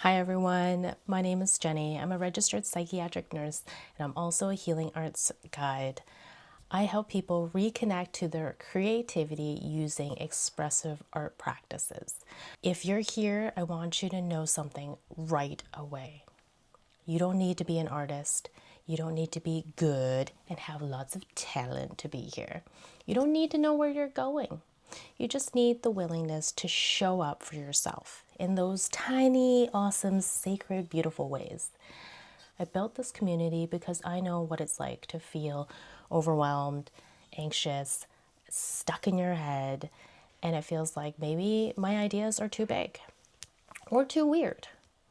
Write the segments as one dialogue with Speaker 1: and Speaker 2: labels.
Speaker 1: Hi everyone, my name is Jenny. I'm a registered psychiatric nurse and I'm also a healing arts guide. I help people reconnect to their creativity using expressive art practices. If you're here, I want you to know something right away. You don't need to be an artist. You don't need to be good and have lots of talent to be here. You don't need to know where you're going. You just need the willingness to show up for yourself in those tiny, awesome, sacred, beautiful ways. I built this community because I know what it's like to feel overwhelmed, anxious, stuck in your head, and it feels like maybe my ideas are too big or too weird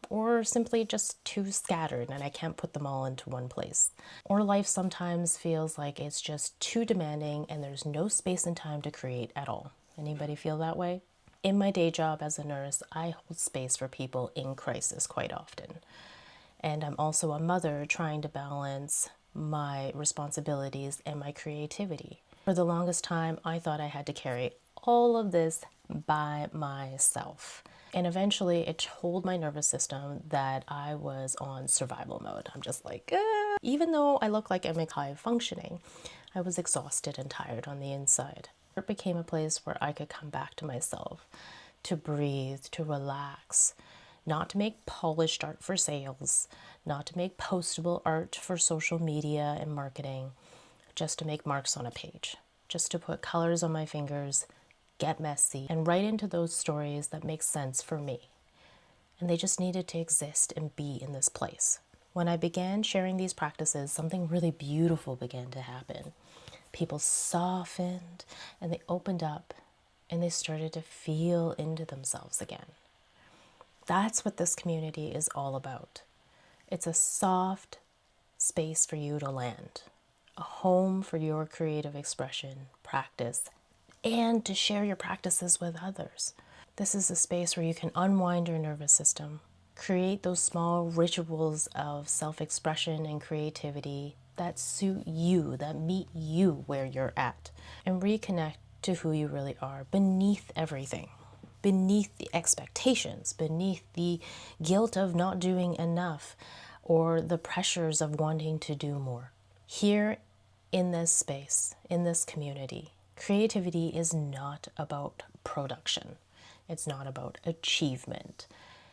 Speaker 1: or simply just too scattered and I can't put them all into one place. Or life sometimes feels like it's just too demanding and there's no space and time to create at all. Anybody feel that way? In my day job as a nurse, I hold space for people in crisis quite often. And I'm also a mother trying to balance my responsibilities and my creativity. For the longest time, I thought I had to carry all of this by myself. And eventually it told my nervous system that I was on survival mode. I'm just like, ah. Even though I look like I'm high functioning, I was exhausted and tired on the inside. It became a place where I could come back to myself, to breathe, to relax, not to make polished art for sales, not to make postable art for social media and marketing, just to make marks on a page, just to put colors on my fingers, get messy, and write into those stories that make sense for me. And they just needed to exist and be in this place. When I began sharing these practices, something really beautiful began to happen. People softened and they opened up and they started to feel into themselves again. That's what this community is all about. It's a soft space for you to land, a home for your creative expression, practice, and to share your practices with others. This is a space where you can unwind your nervous system, create those small rituals of self-expression and creativity that suit you, that meet you where you're at, and reconnect to who you really are beneath everything, beneath the expectations, beneath the guilt of not doing enough or the pressures of wanting to do more. Here in this space, in this community, creativity is not about production. It's not about achievement.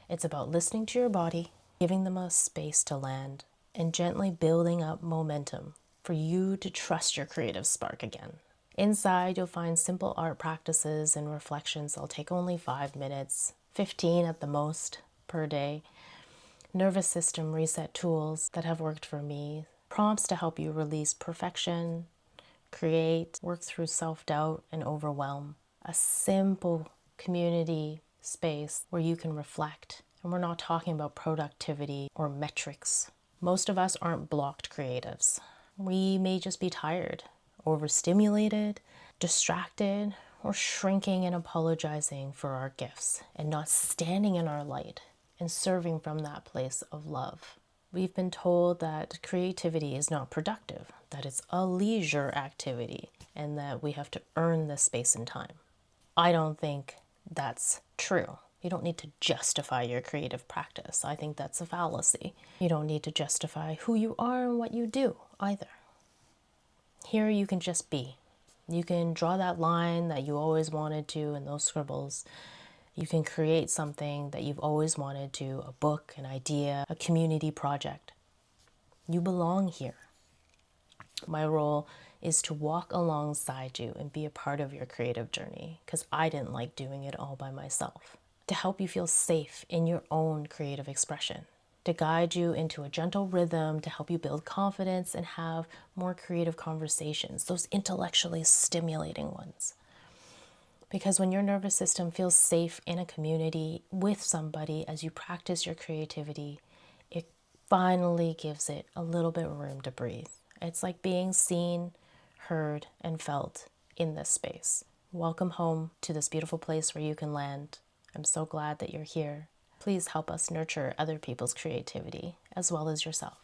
Speaker 1: It's about listening to your body, giving them a space to land, and gently building up momentum for you to trust your creative spark again. Inside, you'll find simple art practices and reflections that'll take only 5 minutes, 15 at the most per day, nervous system reset tools that have worked for me, prompts to help you release perfection, create, work through self-doubt and overwhelm, a simple community space where you can reflect. And we're not talking about productivity or metrics. Most of us aren't blocked creatives. We may just be tired, overstimulated, distracted, or shrinking and apologizing for our gifts and not standing in our light and serving from that place of love. We've been told that creativity is not productive, that it's a leisure activity, and that we have to earn this space and time. I don't think that's true. You don't need to justify your creative practice. I think that's a fallacy. You don't need to justify who you are and what you do either. Here you can just be. You can draw that line that you always wanted to in those scribbles. You can create something that you've always wanted to, a book, an idea, a community project. You belong here. My role is to walk alongside you and be a part of your creative journey because I didn't like doing it all by myself. To help you feel safe in your own creative expression, to guide you into a gentle rhythm, to help you build confidence and have more creative conversations, those intellectually stimulating ones. Because when your nervous system feels safe in a community with somebody as you practice your creativity, it finally gives it a little bit of room to breathe. It's like being seen, heard, and felt in this space. Welcome home to this beautiful place where you can land. I'm so glad that you're here. Please help us nurture other people's creativity as well as yourself.